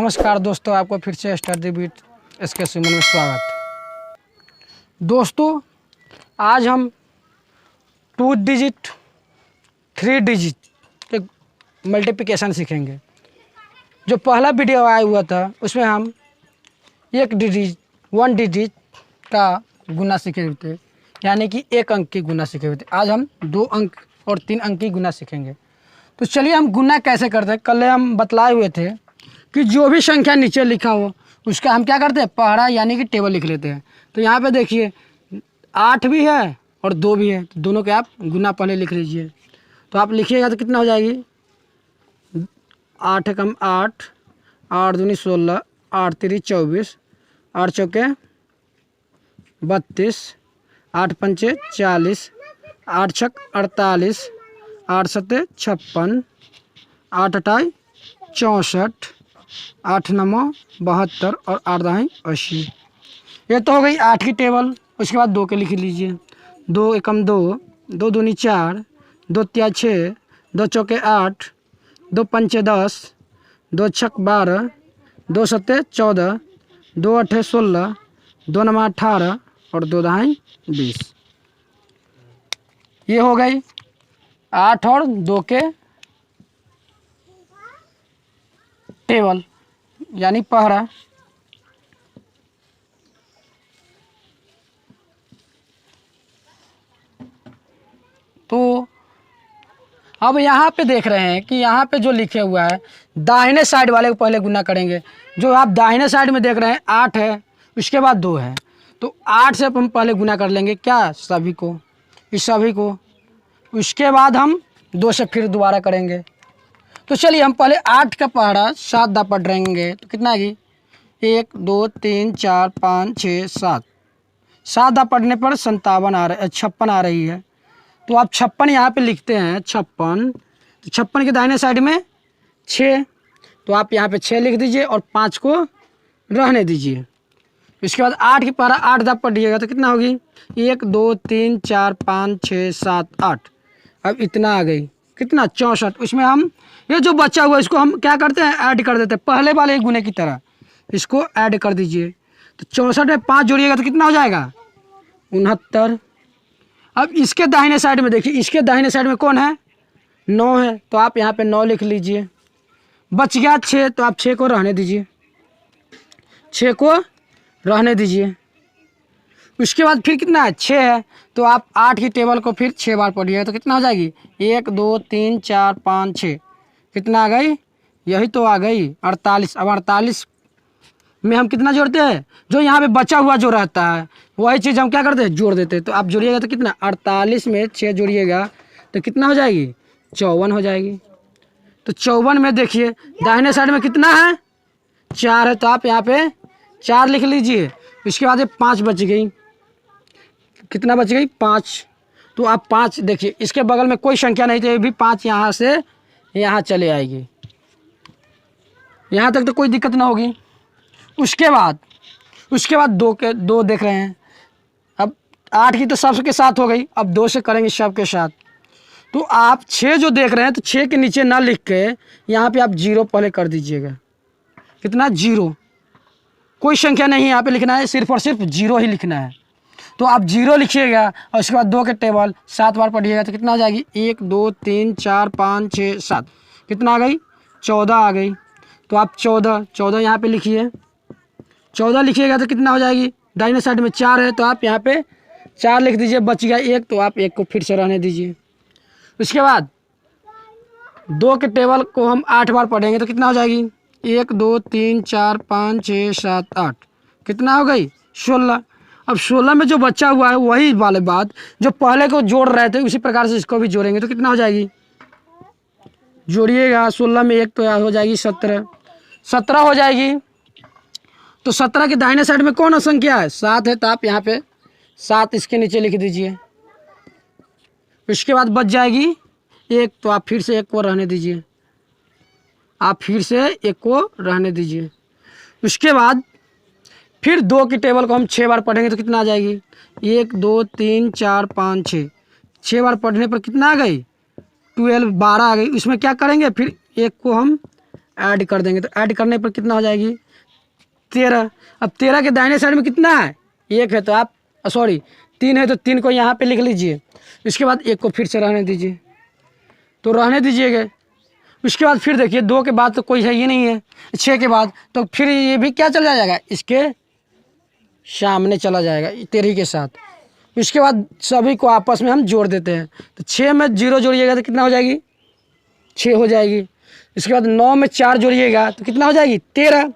नमस्कार दोस्तों, आपको फिर से स्टडी बीट इसके सुमन में स्वागत। दोस्तों, आज हम 2 डिजिट 3 डिजिट के मल्टीप्लिकेशन सीखेंगे। जो पहला वीडियो आया हुआ था उसमें हम 1 डिजिट का गुना सीखे हुए थे, यानी कि 1 अंक की गुना सीखे हुए थे। आज हम 2 अंक और 3 अंक की गुना सीखेंगे। तो चलिए हम गुना कैसे करते हैं। कल हम बतलाए हुए थे कि जो भी संख्या नीचे लिखा हो उसका हम क्या करते हैं, पहाड़ा यानी कि टेबल लिख लेते हैं। तो यहाँ पे देखिए 8 भी है और 2 भी है, तो दोनों के आप गुना पहले लिख लीजिए। तो आप लिखिएगा तो कितना हो जाएगी, 8 कम 8, 8 दूनी 16, 8 तिरी 24, 8 चौके 32, 8 पंचे 40, 8 छक 48, 8 सत्ते 56, 8 अठाई 64, 8 नमो 72 और 8 दाई 80। ये तो हो गई 8 की टेबल। उसके बाद 2 के लिख लीजिए। 2 एकम 2, 2 दूनी 4, 2 तिया 6, 2 चौके 8, 2 पंचे 10, 2 छक 12, 2 सत्ते 14, 2 अठे 16, 2 नमा 18 और 2 दहाई 20। ये हो गई 8 और 2 के टेबल यानी पहरा। तो अब यहाँ पे देख रहे हैं कि यहाँ पे जो लिखे हुआ है दाहिने साइड वाले को पहले गुना करेंगे। जो आप दाहिने साइड में देख रहे हैं 8 है, उसके बाद 2 है, तो 8 से हम पहले गुना कर लेंगे क्या, सभी को, इस सभी को। उसके बाद हम 2 से फिर दोबारा करेंगे। तो चलिए हम पहले 8 का पहाड़ा 7 दा पढ़ रहेंगे तो कितना आएगी, 1 2 3 4 5 6 7। 7 दा पढ़ने पर 57 आ रहा है, 56 आ रही है। तो आप 56 यहाँ पे लिखते हैं, 56। तो 56 के दाहिने साइड में 6, तो आप यहाँ पे 6 लिख दीजिए और 5 को रहने दीजिए। इसके बाद 8 की पहाड़ा 8 दा पढ़िएगा तो कितना होगी, 1 2 3 4 5 6 7 8। अब इतना आ गई, कितना, 64। उसमें हम ये जो बचा हुआ इसको हम क्या करते हैं, ऐड कर देते हैं पहले वाले गुने की तरह। इसको ऐड कर दीजिए। तो 64 में 5 जोड़िएगा तो कितना हो जाएगा, 69। अब इसके दाहिने साइड में देखिए, इसके दाहिने साइड में कौन है, 9 है, तो आप यहाँ पे 9 लिख लीजिए। बच गया 6, तो आप 6 को रहने दीजिए, 6 को रहने दीजिए। उसके बाद फिर कितना है, 6 है, तो आप 8 की टेबल को फिर 6 बार पढ़िएगा तो कितना हो जाएगी, 1 2 3 4 5 6। कितना आ गई, यही तो आ गई 48। अब 48 में हम कितना जोड़ते हैं, जो यहाँ पे बचा हुआ जो रहता है वही चीज़ हम क्या करते हैं, जोड़ देते हैं। तो आप जोड़िएगा तो कितना, 48 में 6 जोड़िएगा तो कितना हो जाएगी, 54 हो जाएगी। तो 54 में देखिए दाहिने साइड में कितना है, 4 है, तो आप यहाँ पे 4 लिख लीजिए। उसके बाद 5 बच गई, कितना बच गई, 5। तो आप 5 देखिए, इसके बगल में कोई संख्या नहीं थी, ये भी 5 यहाँ से यहाँ चले आएगी, यहाँ तक तो कोई दिक्कत ना होगी। उसके बाद 2 के 2 देख रहे हैं। अब 8 की तो सबके साथ हो गई, अब 2 से करेंगे सबके साथ। तो आप 6 जो देख रहे हैं, तो 6 के नीचे ना लिख के यहाँ पे आप 0 पहले कर दीजिएगा। कितना, 0, कोई संख्या नहीं यहाँ पे लिखना है, सिर्फ और सिर्फ 0 ही लिखना है। तो आप 0 लिखिएगा और उसके बाद 2 के टेबल 7 बार पढ़िएगा तो कितना आ जाएगी, 1 2 3 4 5 6 7। कितना आ गई, 14 आ गई। तो आप 14 यहाँ पे लिखिए। 14 लिखिएगा तो कितना हो जाएगी, दाहिने साइड में 4 है, तो आप यहाँ पे 4 लिख दीजिए। बच गया 1, तो आप 1 को फिर से रहने दीजिए। उसके बाद 2 के टेबल को हम 8 बार पढ़ेंगे तो कितना हो जाएगी, 1 2 3 4 5 6 7 8। कितना हो गई, 16। अब 16 में जो बचा हुआ है वही वाले बात जो पहले को जोड़ रहे थे उसी प्रकार से इसको भी जोड़ेंगे तो कितना हो जाएगी, जोड़िएगा। 16 में 1 तो हो जाएगी 17 हो जाएगी। तो 17 के दाहिने साइड में कौन संख्या है, 7 है, तो आप यहाँ पे 7 इसके नीचे लिख दीजिए। उसके बाद बच जाएगी 1, तो आप फिर से 1 को रहने दीजिए, आप फिर से 1 को रहने दीजिए। उसके बाद फिर 2 की टेबल को हम 6 बार पढ़ेंगे तो कितना आ जाएगी, 1 2 3 4 5 6। 6 बार पढ़ने पर कितना आ गई, 12 आ गई। उसमें क्या करेंगे, फिर 1 को हम ऐड कर देंगे। तो ऐड करने पर कितना हो जाएगी 13। अब 13 के दाहिने साइड में कितना है 1 है, तो आप सॉरी 3 है, तो 3 को यहाँ पे लिख लीजिए। इसके बाद 1 को फिर से रहने दीजिए, तो रहने दीजिएगा। उसके बाद फिर देखिए 2 के बाद तो कोई है ही नहीं है, 6 के बाद तो फिर ये भी क्या चला जाएगा, इसके सामने चला जाएगा 13 के साथ। उसके बाद सभी को आपस में हम जोड़ देते हैं। तो 6 में 0 जोड़िएगा तो कितना हो जाएगी 6 हो जाएगी। इसके बाद 9 में 4 जोड़िएगा तो कितना हो जाएगी 13।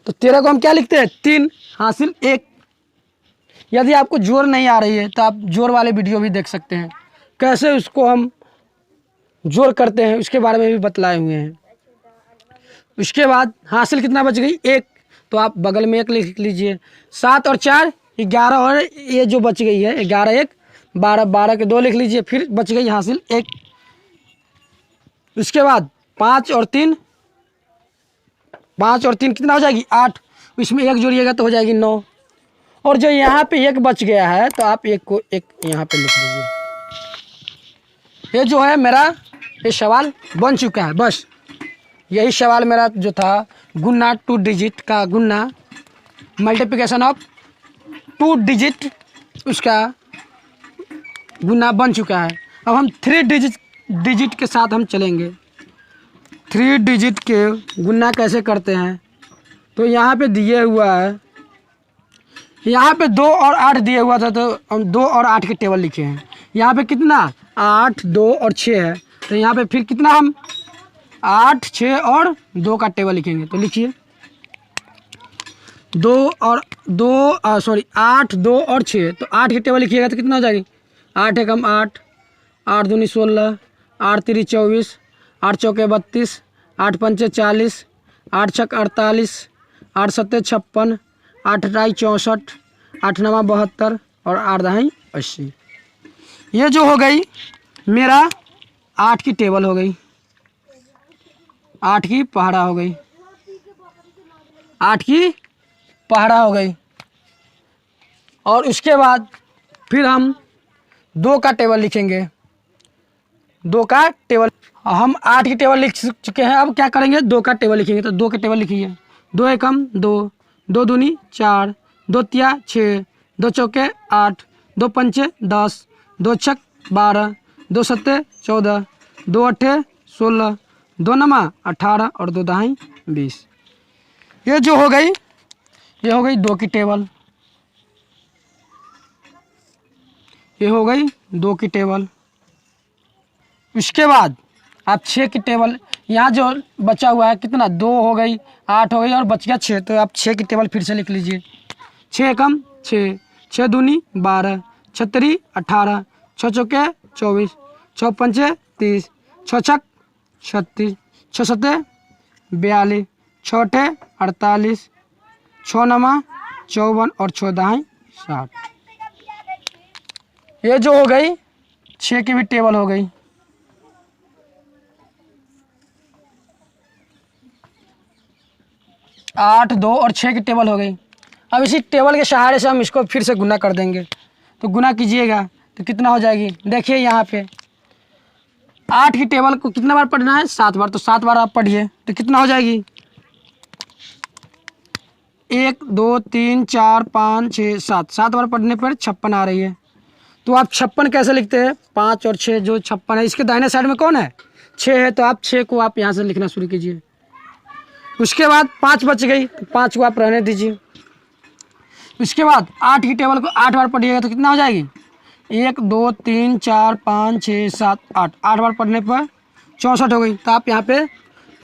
तो 13 को हम क्या लिखते हैं 3 हासिल 1। यदि आपको जोड़ नहीं आ रही है तो आप जोड़ वाले वीडियो भी देख सकते हैं, कैसे उसको हम जोड़ करते हैं उसके बारे में भी बतलाए हुए हैं। उसके बाद हासिल कितना बच गई 1, तो आप बगल में 1 लिख लीजिए। 7 और 4 11, और ये जो बच गई है 11 1 12, 12 के 2 लिख लीजिए, फिर बच गई हासिल 1। उसके बाद 5 और 3 कितना हो जाएगी 8, इसमें 1 जोड़िएगा तो हो जाएगी 9। और जो यहाँ पे 1 बच गया है तो आप 1 को 1 यहाँ पे लिख लीजिए। ये जो है मेरा ये सवाल बन चुका है। बस यही सवाल मेरा जो था गुना 2 डिजिट का गुना मल्टीप्लिकेशन ऑफ 2 डिजिट उसका गुना बन चुका है। अब हम 3 डिजिट के साथ हम चलेंगे। 3 डिजिट के गुना कैसे करते हैं, तो यहाँ पे दिए हुआ है, यहाँ पे 2 और 8 दिया हुआ था, तो हम 2 और 8 के टेबल लिखे हैं। यहाँ पे कितना 8 2 और 6 है, तो यहाँ पे फिर कितना हम 8 6 और 2 का टेबल लिखेंगे। तो लिखिए 8 2 और 6, तो 8 की टेबल लिखिएगा तो कितना हो जाएगी 8 एकम 8, 8 दूनी 16, 8 तिरी 24, 8 चौके 32, 8 पंचे 40, 8 छक 48, 8 सत्ते 56, 8 अठाई 64, 8 नवा 72 और 8 दहाई 80। ये जो हो गई मेरा 8 की टेबल हो गई, 8 की पहाड़ा हो गई, 8 की पहाड़ा हो गई। और उसके बाद फिर हम 2 का टेबल लिखेंगे। 2 का टेबल हम 8 की टेबल लिख चुके हैं, अब क्या करेंगे 2 का टेबल लिखेंगे। तो 2 के टेबल लिखिए। 2 एकम 2, 2 दूनी 4, 2 तिया 6, 2 चौके 8, 2 पंचे 10, 2 छक 12, 2 सत्ते 14, 2 अट्ठे 16, 2 नमा 18 और 2 दहाई 20। ये जो हो गई ये हो गई 2 की टेबल, ये हो गई 2 की टेबल। उसके बाद आप 6 की टेबल, यहाँ जो बचा हुआ है कितना 2 हो गई 8 हो गई और बच गया 6, तो आप 6 की टेबल फिर से लिख लीजिए। 6 एकम 6, 6 दूनी 12, 6 तिरी 18, 6 चौके 24, 6 पंचे 30, 6 छक 36, 6 सत्ते 42, 6 अट्ठे 48, 6 नमा 54 और 6 दहाई 60। ये जो हो गई 6 की भी टेबल हो गई। 8 2 और 6 की टेबल हो गई। अब इसी टेबल के सहारे से हम इसको फिर से गुना कर देंगे। तो गुना कीजिएगा तो कितना हो जाएगी, देखिए यहाँ पे 8 की टेबल को कितना बार पढ़ना है 7 बार, तो 7 बार आप पढ़िए तो कितना हो जाएगी 1 2 3 4 5 6 7, 7 बार पढ़ने पर 56 आ रही है। तो आप 56 कैसे लिखते हैं, 5 और 6 जो 56 है इसके दाहिने साइड में कौन है 6 है, तो आप 6 को आप यहाँ से लिखना शुरू कीजिए। उसके बाद 5 बच गई, तो 5 को आप रहने दीजिए। उसके बाद 8 की टेबल को 8 बार पढ़िएगा तो कितना हो जाएगी 1 2 3 4 5 6 7 8, 8 बार पढ़ने पर 64 हो गई। तो आप यहाँ पे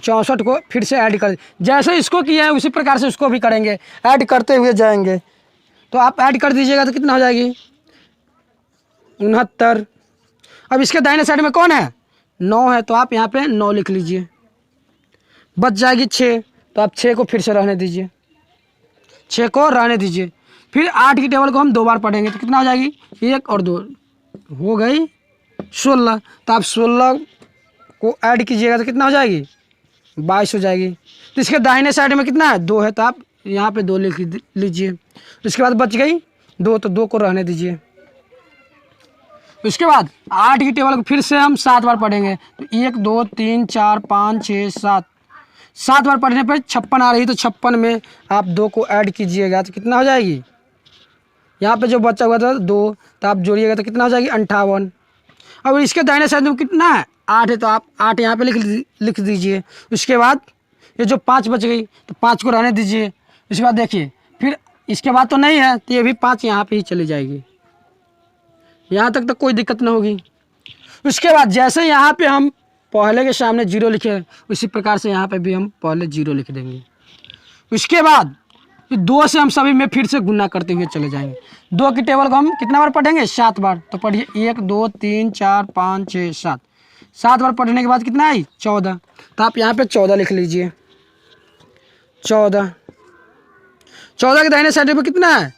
64 को फिर से ऐड कर, जैसे इसको किया है उसी प्रकार से उसको भी करेंगे, ऐड करते हुए जाएंगे। तो आप ऐड कर दीजिएगा तो कितना हो जाएगी 69। अब इसके दाहिने साइड में कौन है 9 है, तो आप यहाँ पे 9 लिख लीजिए। बच जाएगी 6, तो आप 6 को फिर से रहने दीजिए, 6 को रहने दीजिए। फिर 8 की टेबल को हम 2 बार पढ़ेंगे तो कितना हो जाएगी 1 और 2 हो गई 16। तो आप 16 को ऐड कीजिएगा तो कितना हो जाएगी 22 हो जाएगी। तो इसके दाहिने साइड में कितना है 2 है, तो आप यहाँ पे 2 लिख लीजिए। उसके बाद बच गई 2, तो 2 को रहने दीजिए। उसके बाद 8 की टेबल को फिर से हम 7 बार पढ़ेंगे। तो 1 2 3 4 5 6 7, 7 बार पढ़ने पर 56 आ रही, तो 56 में आप 2 को ऐड कीजिएगा तो कितना हो जाएगी, यहाँ पे जो बचा हुआ था 2, तो आप जोड़िएगा तो कितना हो जाएगी 58। अब इसके दाहिने साइड में कितना है 8 है, तो आप 8 यहाँ पे लिख दीजिए। उसके बाद ये जो 5 बच गई तो 5 को रहने दीजिए। उसके बाद देखिए फिर इसके बाद तो नहीं है, तो ये भी 5 यहाँ पे ही चली जाएगी, यहाँ तक तो कोई दिक्कत ना होगी। उसके बाद जैसे यहाँ पे हम पहले के सामने 0 लिखे, उसी प्रकार से यहाँ पे भी हम पहले 0 लिख देंगे। उसके बाद 2 से हम सभी में फिर से गुना करते हुए चले जाएंगे। 2 की टेबल को हम कितना बार पढ़ेंगे 7 बार, तो पढ़िए 1 2 3 4 5 6 7, 7 बार पढ़ने के बाद कितना आई 14, तो आप यहाँ पे 14 लिख लीजिए। 14 के दाहिने साइड पे कितना है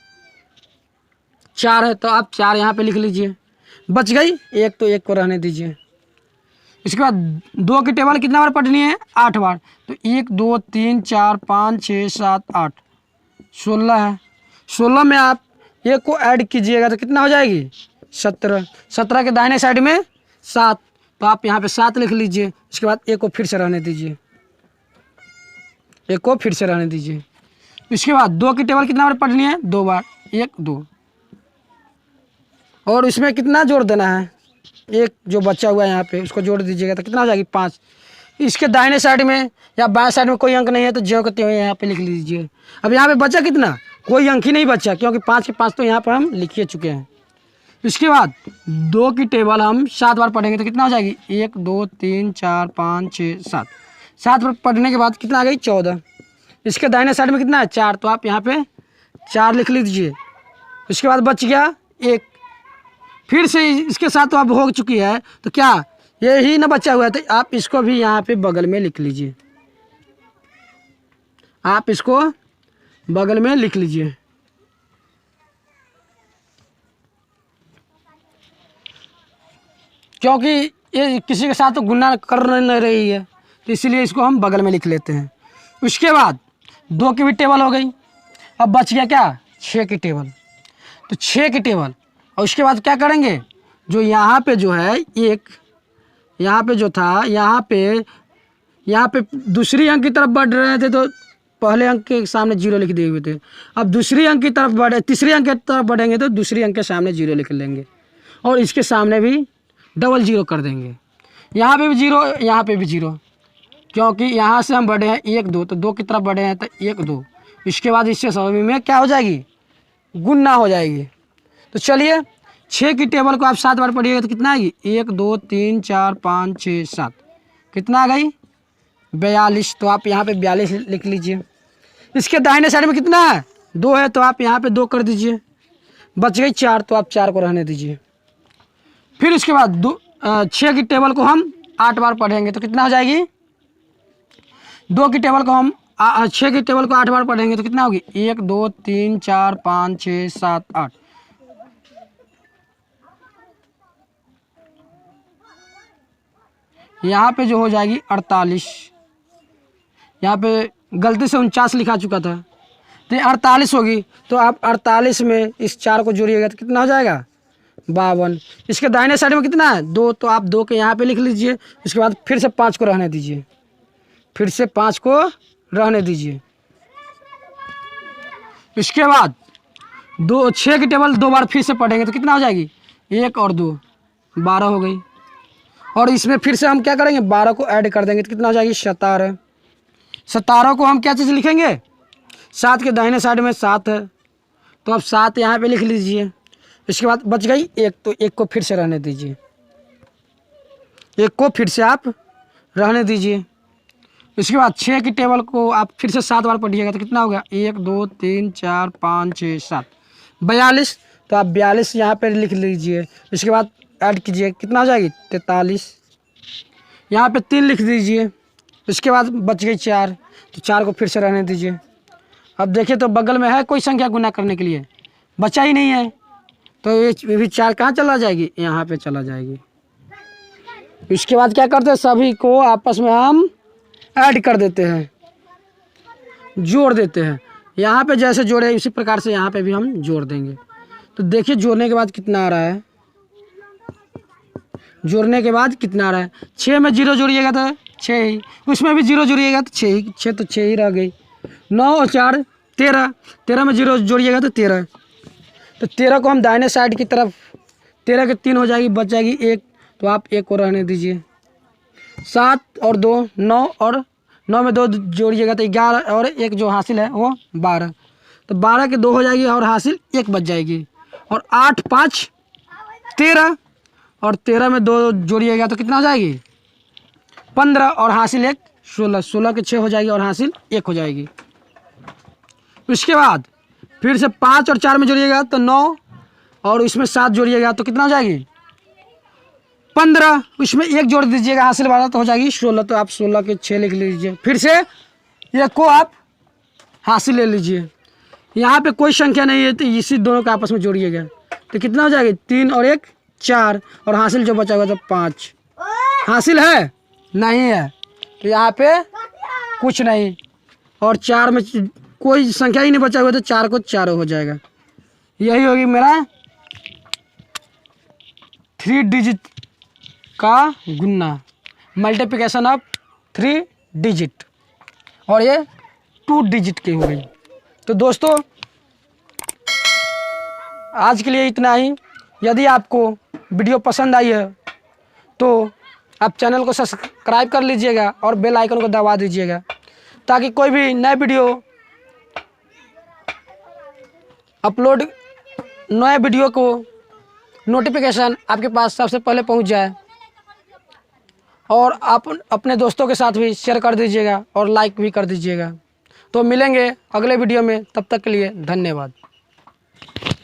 4 है, तो आप 4 यहाँ पे लिख लीजिए। बच गई 1, तो 1 को रहने दीजिए। इसके बाद 2 की टेबल कितना बार पढ़नी है 8 बार, तो 1 2 3 4 5 6 7 8, 16 है। 16 में आप 1 को ऐड कीजिएगा तो कितना हो जाएगी 17। 17 के दाहिने साइड में 7, तो आप यहाँ पे 7 लिख लीजिए। इसके बाद 1 को फिर से रहने दीजिए, 1 को फिर से रहने दीजिए। इसके बाद 2 की टेबल कितना बार पढ़नी है 2 बार, 1 2, और इसमें कितना जोड़ देना है 1 जो बचा हुआ है यहाँ पे उसको जोड़ दीजिएगा तो कितना हो जाएगी 5। इसके दाहिने साइड में या बाएं साइड में कोई अंक नहीं है, तो ज्यों के त्यों यहाँ पे लिख लीजिए। अब यहाँ पे बचा कितना, कोई अंक ही नहीं बचा, क्योंकि 5 के 5 तो यहाँ पर हम लिख चुके हैं। इसके बाद 2 की टेबल हम 7 बार पढ़ेंगे तो कितना हो जाएगी 1 2 3 4 5 6 7, 7 बार पढ़ने के बाद कितना आ गई 14। इसके दाहिने साइड में कितना है 4, तो आप यहाँ पे 4 लिख लीजिए। इसके बाद बच गया 1, फिर से इसके साथ तो अब हो चुकी है, तो क्या यही ना बचा हुआ है, तो आप इसको भी यहाँ पे बगल में लिख लीजिए। आप इसको बगल में लिख लीजिए। क्योंकि ये किसी के साथ तो गुना कर नहीं रही है, तो इसीलिए इसको हम बगल में लिख लेते हैं। उसके बाद 2 की भी टेबल हो गई। अब बच गया क्या 6 की टेबल, तो 6 की टेबल, और उसके बाद क्या करेंगे, जो यहाँ पे जो है 1, यहाँ पे जो था यहाँ पे दूसरी अंक की तरफ बढ़ रहे थे, तो पहले अंक के सामने 0 लिख दिए हुए थे। अब दूसरी अंक की तरफ तीसरी अंक की तरफ बढ़ेंगे तो दूसरी अंक के सामने 0 लिख लेंगे, और इसके सामने भी डबल 0 कर देंगे। यहाँ पे भी 0, यहाँ पे भी 0, क्योंकि यहाँ से हम बढ़े हैं 1 2, तो 2 की तरफ बढ़े हैं तो 1 2। इसके बाद इससे सभी में क्या हो जाएगी गुना हो जाएगी। तो चलिए 6 की टेबल को आप 7 बार पढ़िएगा तो कितना आएगी 1 2 3 4 5 6 7, कितना आ गई 42, तो आप यहाँ पे 42 लिख लीजिए। इसके दाहिने साइड में कितना है 2 है, तो आप यहाँ पे 2 कर दीजिए। बच गई 4, तो आप 4 को रहने दीजिए। फिर इसके बाद 6 की टेबल को हम 8 बार पढ़ेंगे तो कितना हो जाएगी 2 की टेबल को हम 6 की टेबल को 8 बार पढ़ेंगे तो कितना होगी 1 2 3 4 5 6 7 8, यहाँ पे जो हो जाएगी 48। यहाँ पे गलती से 49 लिखा चुका था, तो 48 होगी। तो आप 48 में इस 4 को जोड़िएगा तो कितना हो जाएगा 52। इसके दाहिने साइड में कितना है 2, तो आप 2 के यहाँ पे लिख लीजिए। उसके बाद फिर से 5 को रहने दीजिए, फिर से 5 को रहने दीजिए। इसके बाद 6 की टेबल 2 बार फिर से पढ़ेंगे तो कितना हो जाएगी 1 और 2 12 हो गई। और इसमें फिर से हम क्या करेंगे 12 को ऐड कर देंगे तो कितना हो जाएगी 17। 17 को हम क्या चीज़ लिखेंगे 7 के दाहिने साइड में 7 है, तो आप 7 यहाँ पे लिख लीजिए। इसके बाद बच गई 1, तो 1 को फिर से रहने दीजिए, 1 को फिर से आप रहने दीजिए। इसके बाद 6 की टेबल को आप फिर से 7 बार पढ़िएगा तो कितना होगा 1 2 3 4 5 6 7 42, तो आप 42 यहाँ पर लिख लीजिए। इसके बाद ऐड कीजिए कितना हो जाएगी 43, यहाँ पे 3 लिख दीजिए। इसके बाद बच गई 4, तो 4 को फिर से रहने दीजिए। अब देखिए तो बगल में है कोई संख्या गुना करने के लिए, बचा ही नहीं है, तो ये भी 4 कहाँ चला जाएगी यहाँ पे चला जाएगी। इसके बाद क्या करते हैं सभी को आपस में हम ऐड कर देते हैं, जोड़ देते हैं। यहाँ पे जैसे जोड़े इसी प्रकार से यहाँ पे भी हम जोड़ देंगे। तो देखिए जोड़ने के बाद कितना आ रहा है, जोड़ने के बाद कितना आ रहा है 6 में 0 जोड़िएगा तो 6 ही, उसमें भी 0 जोड़िएगा तो 6 ही, 6 तो 6 ही रह गई। 9 और 4 13, 13 में 0 जोड़िएगा तो 13, तो 13 को हम दाहिने साइड की तरफ, 13 के 3 हो जाएगी, बच जाएगी 1, तो आप 1 को रहने दीजिए। 7 और 2 9, और 9 में 2 जोड़िएगा तो 11, और 1 जो हासिल है वो 12, तो 12 के 2 हो जाएगी और हासिल 1 बच जाएगी। और 8 5 13, और 13 में 2 जोड़िएगा तो कितना हो जाएगी 15, और हासिल 1 16, 16 के 6 हो जाएगी और हासिल 1 हो जाएगी। उसके बाद फिर से 5 और 4 में जोड़िएगा तो 9, और इसमें 7 जोड़िएगा तो कितना हो जाएगी 15, उसमें 1 जोड़ दीजिएगा हासिल 12 तो हो जाएगी 16, तो आप 16 के 6 लिख लीजिए। फिर से 1 को आप हासिल ले लीजिए, यहाँ पे कोई संख्या नहीं है तो इसी दोनों का आपस में जोड़िएगा तो कितना हो जाएगा 3 और 1 4, और हासिल जो बचा हुआ तो 5। हासिल है नहीं है तो यहाँ पे कुछ नहीं, और 4 में कोई संख्या ही नहीं बचा हुआ तो 4 को 4 हो जाएगा। यही होगी मेरा 3 डिजिट का गुन्ना, मल्टीप्लिकेशन ऑफ 3 डिजिट, और ये 2 डिजिट की हो गई। तो दोस्तों आज के लिए इतना ही। यदि आपको वीडियो पसंद आई है तो आप चैनल को सब्सक्राइब कर लीजिएगा और बेल आइकन को दबा दीजिएगा, ताकि कोई भी नए वीडियो को नोटिफिकेशन आपके पास सबसे पहले पहुंच जाए। और आप अपने दोस्तों के साथ भी शेयर कर दीजिएगा और लाइक भी कर दीजिएगा। तो मिलेंगे अगले वीडियो में, तब तक के लिए धन्यवाद।